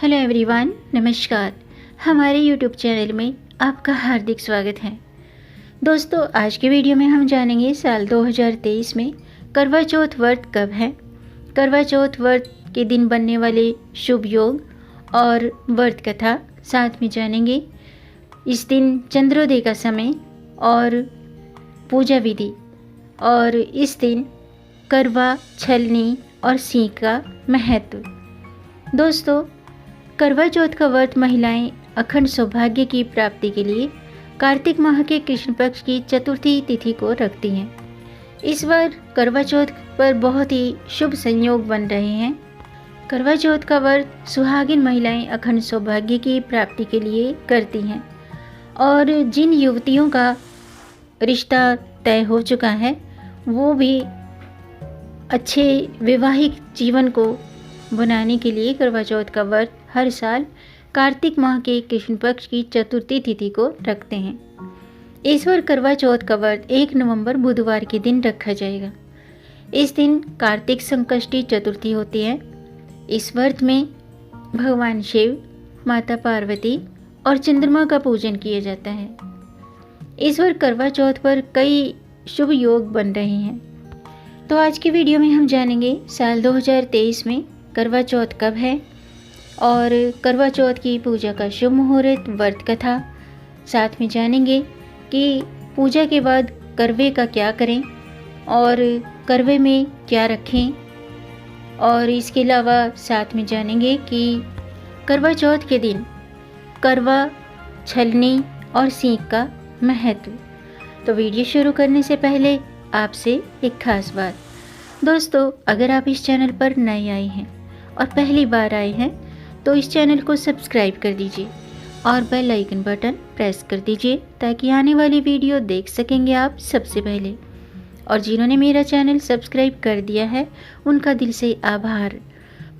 Hello everyone, नमस्कार। हमारे YouTube channel में आपका हार्दिक स्वागत है। दोस्तों, आज के वीडियो में हम जानेंगे साल 2023 में करवा चौथ व्रत कब है, करवा चौथ व्रत के दिन बनने वाले शुभ योग और व्रत कथा। साथ में जानेंगे इस दिन चंद्रोदय का समय और पूजा विधि, और इस दिन करवा, छलनी और सीख का महत्व। दोस्तों, करवा चौथ का व्रत महिलाएं अखंड सौभाग्य की प्राप्ति के लिए कार्तिक माह के कृष्ण पक्ष की चतुर्थी तिथि को रखती हैं। इस बार करवा चौथ पर बहुत ही शुभ संयोग बन रहे हैं। करवा चौथ का व्रत सुहागिन महिलाएं अखंड सौभाग्य की प्राप्ति के लिए करती हैं, और जिन युवतियों का रिश्ता तय हो चुका है वो भी अच्छे वैवाहिक जीवन को बनाने के लिए करवा चौथ का व्रत हर साल कार्तिक माह के कृष्ण पक्ष की चतुर्थी तिथि को रखते हैं। इस बार करवा चौथ का व्रत 1 नवंबर बुधवार के दिन रखा जाएगा। इस दिन कार्तिक संकष्टी चतुर्थी होती है। इस व्रत में भगवान शिव, माता पार्वती और चंद्रमा का पूजन किया जाता है। इस बार करवा चौथ पर कई शुभ योग बन रहे हैं। तो आज की वीडियो में हम जानेंगे साल 2023 में करवा चौथ कब है और करवा चौथ की पूजा का शुभ मुहूर्त, व्रत कथा। साथ में जानेंगे कि पूजा के बाद करवे का क्या करें और करवे में क्या रखें, और इसके अलावा साथ में जानेंगे कि करवा चौथ के दिन करवा, छलनी और सीख का महत्व। तो वीडियो शुरू करने से पहले आपसे एक खास बात। दोस्तों, अगर आप इस चैनल पर नए आए हैं और पहली बार आए हैं तो इस चैनल को सब्सक्राइब कर दीजिए और बेल आइकन बटन प्रेस कर दीजिए, ताकि आने वाली वीडियो देख सकेंगे आप सबसे पहले। और जिन्होंने मेरा चैनल सब्सक्राइब कर दिया है उनका दिल से आभार,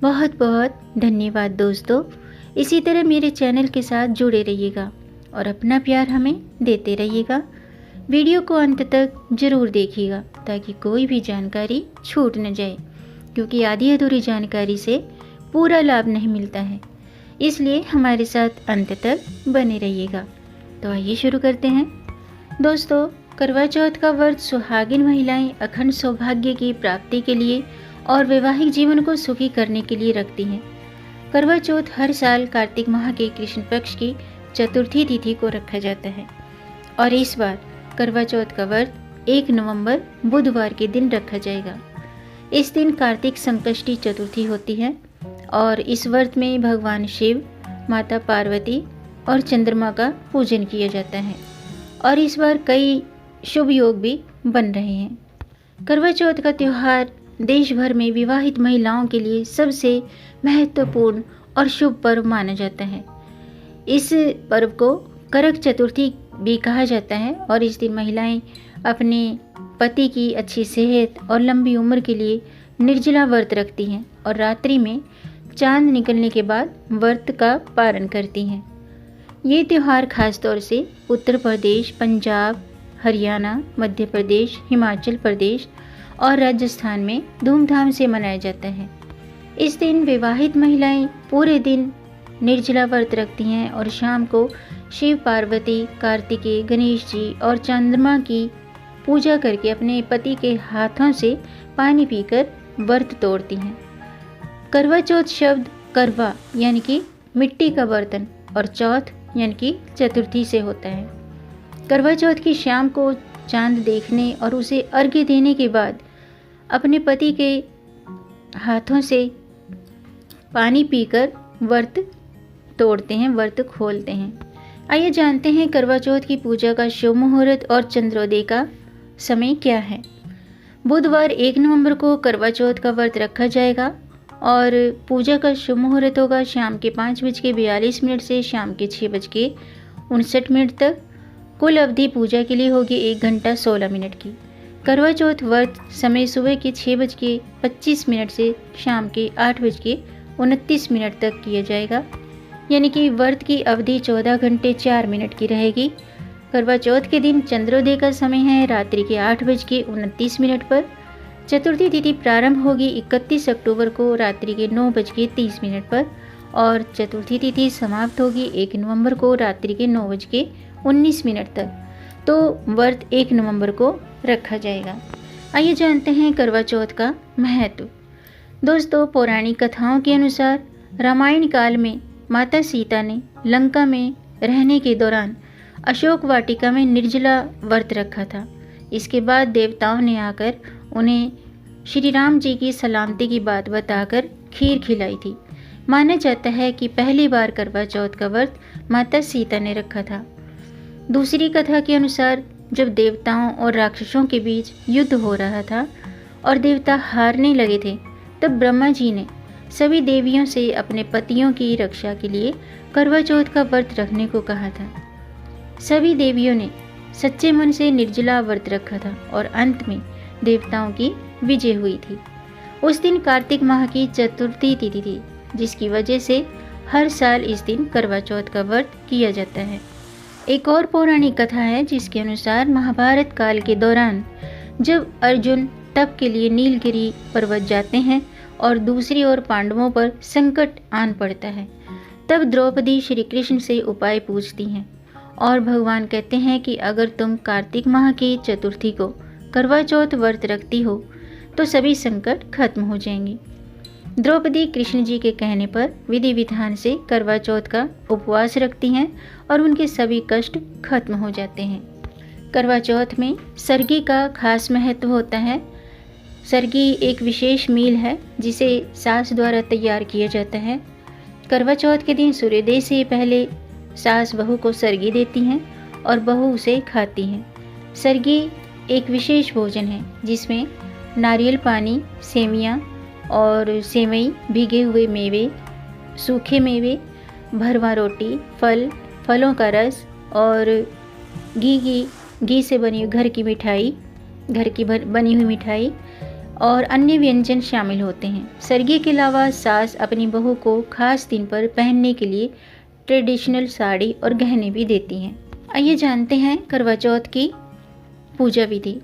बहुत बहुत धन्यवाद। दोस्तों, इसी तरह मेरे चैनल के साथ जुड़े रहिएगा और अपना प्यार हमें देते रहिएगा। वीडियो को अंत तक ज़रूर देखिएगा ताकि कोई भी जानकारी छूट न जाए, क्योंकि आधी अधूरी जानकारी से पूरा लाभ नहीं मिलता है। इसलिए हमारे साथ अंत तक बने रहिएगा। तो आइए शुरू करते हैं। दोस्तों, करवा चौथ का व्रत सुहागिन महिलाएं अखंड सौभाग्य की प्राप्ति के लिए और वैवाहिक जीवन को सुखी करने के लिए रखती हैं। करवा चौथ हर साल कार्तिक माह के कृष्ण पक्ष की चतुर्थी तिथि को रखा जाता है, और इस बार करवा चौथ का व्रत 1 नवंबर बुधवार के दिन रखा जाएगा। इस दिन कार्तिक संकष्टी चतुर्थी होती है, और इस व्रत में भगवान शिव, माता पार्वती और चंद्रमा का पूजन किया जाता है, और इस बार कई शुभ योग भी बन रहे हैं। करवा चौथ का त्यौहार देश भर में विवाहित महिलाओं के लिए सबसे महत्वपूर्ण और शुभ पर्व माना जाता है। इस पर्व को करक चतुर्थी भी कहा जाता है, और इस दिन महिलाएं अपने पति की अच्छी सेहत और लंबी उम्र के लिए निर्जला व्रत रखती हैं और रात्रि में चांद निकलने के बाद व्रत का पारण करती हैं। ये त्यौहार खास तौर से उत्तर प्रदेश, पंजाब, हरियाणा, मध्य प्रदेश, हिमाचल प्रदेश और राजस्थान में धूमधाम से मनाया जाता है। इस दिन विवाहित महिलाएं पूरे दिन निर्जला व्रत रखती हैं और शाम को शिव, पार्वती, कार्तिकेय, गणेश जी और चंद्रमा की पूजा करके अपने पति के हाथों से पानी पीकर व्रत तोड़ती हैं। करवा चौथ शब्द करवा यानी कि मिट्टी का बर्तन और चौथ यानी कि चतुर्थी से होता है। करवा चौथ की शाम को चांद देखने और उसे अर्घ्य देने के बाद अपने पति के हाथों से पानी पीकर व्रत तोड़ते हैं, व्रत खोलते हैं। आइए जानते हैं करवा चौथ की पूजा का शुभ मुहूर्त और चंद्रोदय का समय क्या है। बुधवार 1 नवंबर को करवा चौथ का व्रत रखा जाएगा, और पूजा का शुभ मुहूर्त होगा शाम के 5:42 से शाम के 6:59 तक। कुल अवधि पूजा के लिए होगी 1 घंटा 16 मिनट की। करवा चौथ व्रत समय सुबह के 6:25 से शाम के 8:29 तक किया जाएगा, यानी कि व्रत की अवधि 14 घंटे 4 मिनट की रहेगी। करवा चौथ के दिन चंद्रोदय का समय है रात्रि के 8:29 पर। चतुर्थी तिथि प्रारंभ होगी 31 अक्टूबर को रात्रि के 9:30 पर और चतुर्थी तिथि समाप्त होगी 1 नवंबर को रात्रि के 9:19 तक। तो व्रत 1 नवंबर को रखा जाएगा। आइए जानते हैं करवा चौथ का महत्व। दोस्तों, पौराणिक कथाओं के अनुसार रामायण काल में माता सीता ने लंका में रहने के दौरान अशोक वाटिका में निर्जला व्रत रखा था। इसके बाद देवताओं ने आकर उन्हें श्री राम जी की सलामती की बात बताकर खीर खिलाई थी। माना जाता है कि पहली बार करवा चौथ का व्रत माता सीता ने रखा था। दूसरी कथा के अनुसार जब देवताओं और राक्षसों के बीच युद्ध हो रहा था और देवता हारने लगे थे, तब ब्रह्मा जी ने सभी देवियों से अपने पतियों की रक्षा के लिए करवा चौथ का व्रत रखने को कहा था। सभी देवियों ने सच्चे मन से निर्जला व्रत रखा था और अंत में देवताओं की विजय हुई थी। उस दिन कार्तिक माह की चतुर्थी तिथि थी, जिसकी वजह से हर साल इस दिन करवा चौथ का व्रत किया जाता है। एक और पौराणिक कथा है जिसके अनुसार महाभारत काल के दौरान जब अर्जुन तप के लिए नीलगिरी पर्वत जाते हैं और दूसरी ओर पांडवों पर संकट आन पड़ता है, तब द्रौपदी श्री कृष्ण से उपाय पूछती हैं और भगवान कहते हैं कि अगर तुम कार्तिक माह की चतुर्थी को करवा चौथ व्रत रखती हो तो सभी संकट खत्म हो जाएंगे। द्रौपदी कृष्ण जी के कहने पर विधि विधान से करवा चौथ का उपवास रखती हैं और उनके सभी कष्ट खत्म हो जाते हैं। करवा चौथ में सरगी का खास महत्व होता है। सरगी एक विशेष मील है जिसे सास द्वारा तैयार किया जाता है। करवा चौथ के दिन सूर्योदय से पहले सास बहू को सरगी देती हैं और बहू उसे खाती है। सरगी एक विशेष भोजन है जिसमें नारियल पानी, सेवियाँ और सेवई, भीगे हुए मेवे, सूखे मेवे, भरवा रोटी, फलों का रस और घी से बनी घर की बनी हुई मिठाई और अन्य व्यंजन शामिल होते हैं। सरगी के अलावा सास अपनी बहू को खास दिन पर पहनने के लिए ट्रेडिशनल साड़ी और गहने भी देती हैं। आइए जानते हैं करवा चौथ की पूजा विधि।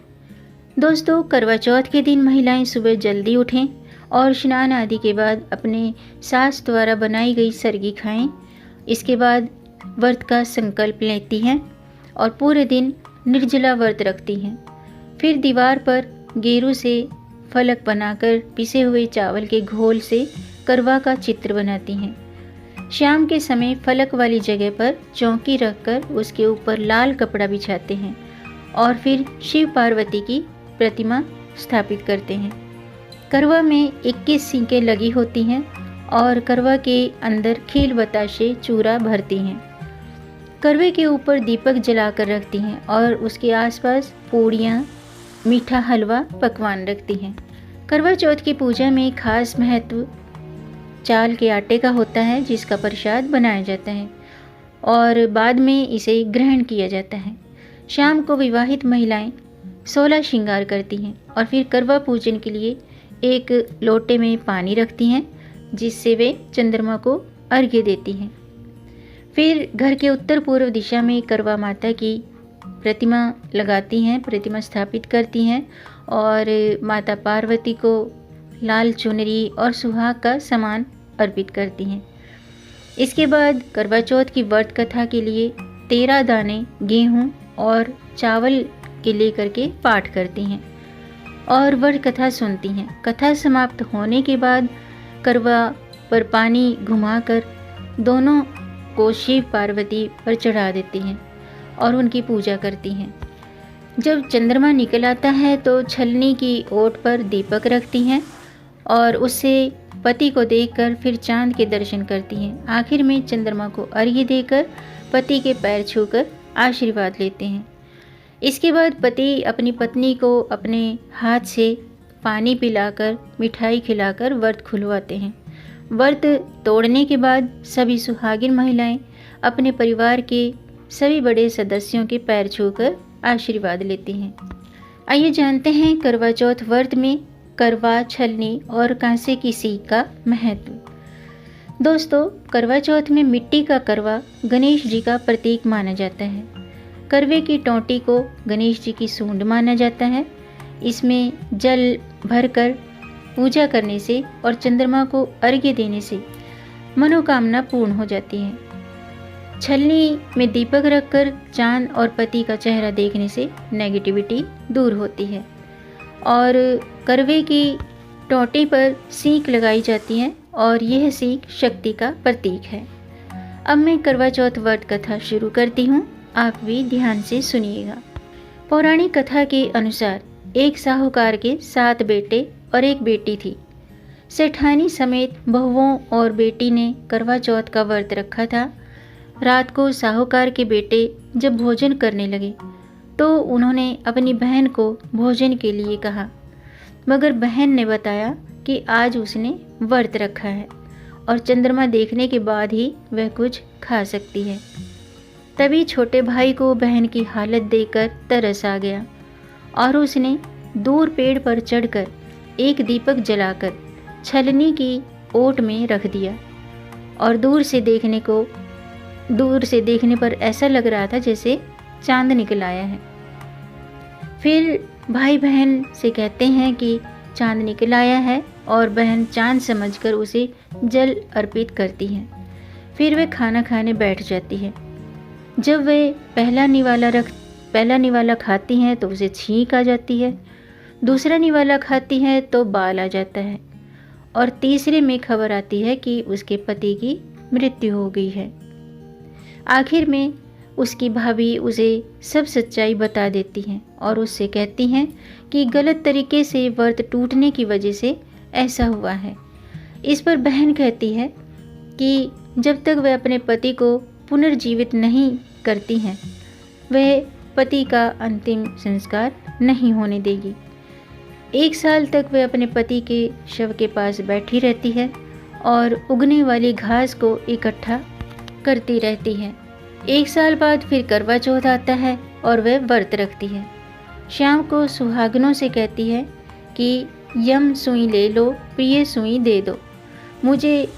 दोस्तों, करवा चौथ के दिन महिलाएं सुबह जल्दी उठें और स्नान आदि के बाद अपने सास द्वारा बनाई गई सरगी खाएं। इसके बाद व्रत का संकल्प लेती हैं और पूरे दिन निर्जला व्रत रखती हैं। फिर दीवार पर गेरू से फलक बनाकर पिसे हुए चावल के घोल से करवा का चित्र बनाती हैं। शाम के समय फलक वाली जगह पर चौकी रखकर उसके ऊपर लाल कपड़ा बिछाते हैं और फिर शिव पार्वती की प्रतिमा स्थापित करते हैं। करवा में 21 सींकें लगी होती हैं और करवा के अंदर खील बताशे चूरा भरती हैं। करवे के ऊपर दीपक जलाकर रखती हैं और उसके आसपास पूड़ियाँ, मीठा हलवा, पकवान रखती हैं। करवा चौथ की पूजा में खास महत्व चाल के आटे का होता है जिसका प्रसाद बनाया जाता है और बाद में इसे ग्रहण किया जाता है। शाम को विवाहित महिलाएं 16 श्रृंगार करती हैं और फिर करवा पूजन के लिए एक लोटे में पानी रखती हैं जिससे वे चंद्रमा को अर्घ्य देती हैं। फिर घर के उत्तर पूर्व दिशा में करवा माता की प्रतिमा लगाती हैं, प्रतिमा स्थापित करती हैं और माता पार्वती को लाल चुनरी और सुहाग का सामान अर्पित करती हैं। इसके बाद करवा चौथ की व्रत कथा के लिए 13 दाने गेहूं और चावल के लेकर के पाठ करती हैं और व्रत कथा सुनती हैं। कथा समाप्त होने के बाद करवा पर पानी घुमाकर दोनों को शिव पार्वती पर चढ़ा देती हैं और उनकी पूजा करती हैं। जब चंद्रमा निकल आता है तो छलनी की ओट पर दीपक रखती हैं और उससे पति को देखकर फिर चांद के दर्शन करती हैं। आखिर में चंद्रमा को अर्घ्य देकर पति के पैर छूकर आशीर्वाद लेते हैं। इसके बाद पति अपनी पत्नी को अपने हाथ से पानी पिलाकर, मिठाई खिलाकर व्रत खुलवाते हैं। व्रत तोड़ने के बाद सभी सुहागिन महिलाएं अपने परिवार के सभी बड़े सदस्यों के पैर छूकर आशीर्वाद लेती हैं। आइए जानते हैं करवा चौथ व्रत में करवा, छलनी और कांसे की सीख का महत्व। दोस्तों, करवा चौथ में मिट्टी का करवा गणेश जी का प्रतीक माना जाता है। करवे की टोंटी को गणेश जी की सूंड माना जाता है। इसमें जल भरकर पूजा करने से और चंद्रमा को अर्घ्य देने से मनोकामना पूर्ण हो जाती है। छलनी में दीपक रखकर चांद और पति का चेहरा देखने से नेगेटिविटी दूर होती है और करवे की टोंटी पर सीख लगाई जाती है और यह सीख शक्ति का प्रतीक है। अब मैं करवा चौथ व्रत कथा शुरू करती हूँ, आप भी ध्यान से सुनिएगा। पौराणिक कथा के अनुसार एक साहूकार के 7 बेटे और एक बेटी थी। सेठानी समेत बहुओं और बेटी ने करवा चौथ का व्रत रखा था। रात को साहूकार के बेटे जब भोजन करने लगे तो उन्होंने अपनी बहन को भोजन के लिए कहा, मगर बहन ने बताया कि आज उसने व्रत रखा है और चंद्रमा देखने के बाद ही वह कुछ खा सकती है। तभी छोटे भाई को बहन की हालत देखकर तरस आ गया और उसने दूर पेड़ पर चढ़कर एक दीपक जलाकर छलनी की ओट में रख दिया और दूर से देखने पर ऐसा लग रहा था जैसे चांद निकल आया है। फिर भाई बहन से कहते हैं कि चांद निकल आया है और बहन चांद समझकर उसे जल अर्पित करती है। फिर वे खाना खाने बैठ जाती है। जब वे पहला निवाला खाती हैं तो उसे छींक आ जाती है, दूसरा निवाला खाती है तो बाल आ जाता है और तीसरे में खबर आती है कि उसके पति की मृत्यु हो गई है। आखिर में उसकी भाभी उसे सब सच्चाई बता देती हैं और उससे कहती हैं कि गलत तरीके से व्रत टूटने की वजह से ऐसा हुआ है। इस पर बहन कहती है कि जब तक वह अपने पति को पुनर्जीवित नहीं करती हैं, वह पति का अंतिम संस्कार नहीं होने देगी। 1 साल तक वह अपने पति के शव के पास बैठी रहती है और उगने वाली घास को इकट्ठा करती रहती है। 1 साल बाद फिर करवा चौथ आता है और वह व्रत रखती है। शाम को सुहागनों से कहती है कि यम सुई ले लो, प्रिय सुई दे दो, मुझे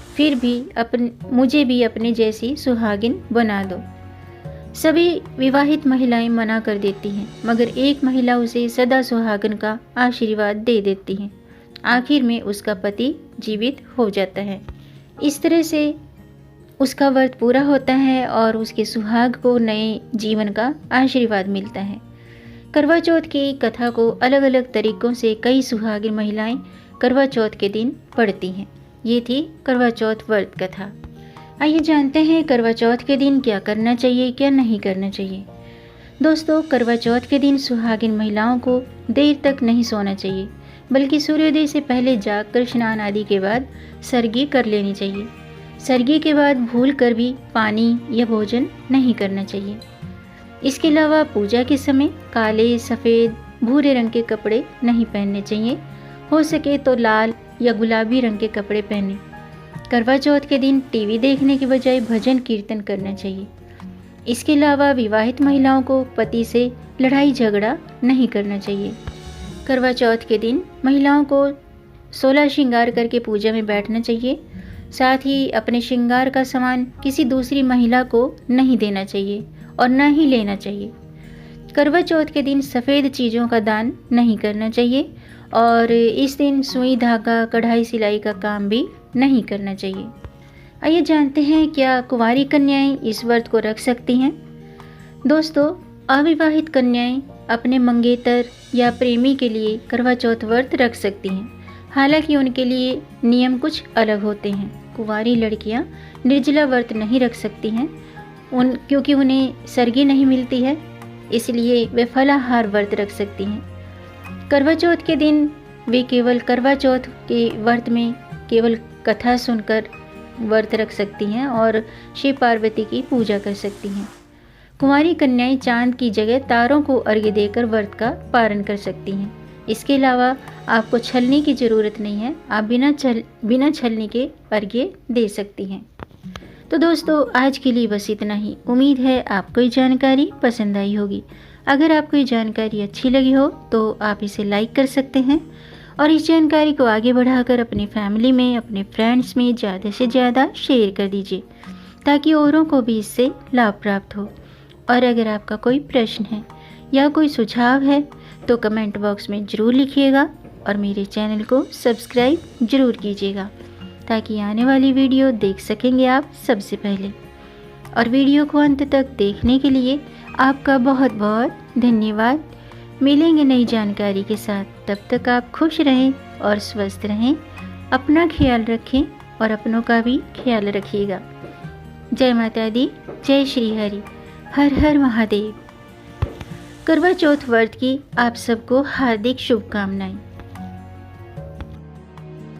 भी अपने जैसी सुहागिन बना दो। सभी विवाहित महिलाएं मना कर देती हैं, मगर एक महिला उसे सदा सुहागन का आशीर्वाद दे देती है। आखिर में उसका पति जीवित हो जाता है। इस तरह से उसका व्रत पूरा होता है और उसके सुहाग को नए जीवन का आशीर्वाद मिलता है। करवा चौथ की कथा को अलग अलग तरीकों से कई सुहागिन महिलाएं करवा चौथ के दिन पढ़ती हैं। ये थी करवा चौथ व्रत कथा। आइए जानते हैं करवा चौथ के दिन क्या करना चाहिए, क्या नहीं करना चाहिए। दोस्तों, करवा चौथ के दिन सुहागिन महिलाओं को देर तक नहीं सोना चाहिए, बल्कि सूर्योदय से पहले जागकर स्नान आदि के बाद सरगी कर लेनी चाहिए। सरगी के बाद भूल कर भी पानी या भोजन नहीं करना चाहिए। इसके अलावा पूजा के समय काले, सफ़ेद, भूरे रंग के कपड़े नहीं पहनने चाहिए। हो सके तो लाल या गुलाबी रंग के कपड़े पहने। करवा चौथ के दिन टीवी देखने के बजाय भजन कीर्तन करना चाहिए। इसके अलावा विवाहित महिलाओं को पति से लड़ाई झगड़ा नहीं करना चाहिए। करवा चौथ के दिन महिलाओं को 16 श्रृंगार करके पूजा में बैठना चाहिए। साथ ही अपने श्रृंगार का सामान किसी दूसरी महिला को नहीं देना चाहिए और न ही लेना चाहिए। करवा चौथ के दिन सफ़ेद चीज़ों का दान नहीं करना चाहिए और इस दिन सुई, धागा, कढ़ाई, सिलाई का काम भी नहीं करना चाहिए। आइए जानते हैं क्या कुंवारी कन्याएं इस व्रत को रख सकती हैं। दोस्तों, अविवाहित कन्याएं अपने मंगेतर या प्रेमी के लिए करवा चौथ व्रत रख सकती हैं। हालांकि उनके लिए नियम कुछ अलग होते हैं। कुंवारी लड़कियां निर्जला व्रत नहीं रख सकती हैं क्योंकि उन्हें सरगी नहीं मिलती है, इसलिए वे फलाहार व्रत रख सकती हैं। करवा चौथ के दिन वे केवल करवा चौथ के व्रत में केवल कथा सुनकर व्रत रख सकती हैं और शिव पार्वती की पूजा कर सकती हैं। कुंवारी कन्याएं चांद की जगह तारों को अर्घ्य देकर व्रत का पारण कर सकती हैं। इसके अलावा आपको छलनी की ज़रूरत नहीं है, आप बिना छलनी के अर्घ्य दे सकती हैं। तो दोस्तों, आज के लिए बस इतना ही। उम्मीद है आपको ये जानकारी पसंद आई होगी। अगर आपको ये जानकारी अच्छी लगी हो तो आप इसे लाइक कर सकते हैं और इस जानकारी को आगे बढ़ाकर अपनी फैमिली में, अपने फ्रेंड्स में ज़्यादा से ज़्यादा शेयर कर दीजिए ताकि औरों को भी इससे लाभ प्राप्त हो। और अगर आपका कोई प्रश्न है या कोई सुझाव है तो कमेंट बॉक्स में ज़रूर लिखिएगा और मेरे चैनल को सब्सक्राइब ज़रूर कीजिएगा। ताकि आने वाली वीडियो देख सकेंगे आप सबसे पहले। और वीडियो को अंत तक देखने के लिए आपका बहुत बहुत धन्यवाद। मिलेंगे नई जानकारी के साथ, तब तक आप खुश रहें और स्वस्थ रहें। अपना ख्याल रखें और अपनों का भी ख्याल रखिएगा। जय माता दी, जय श्री हरि, हर हर महादेव। करवा चौथ व्रत की आप सबको हार्दिक शुभकामनाएं।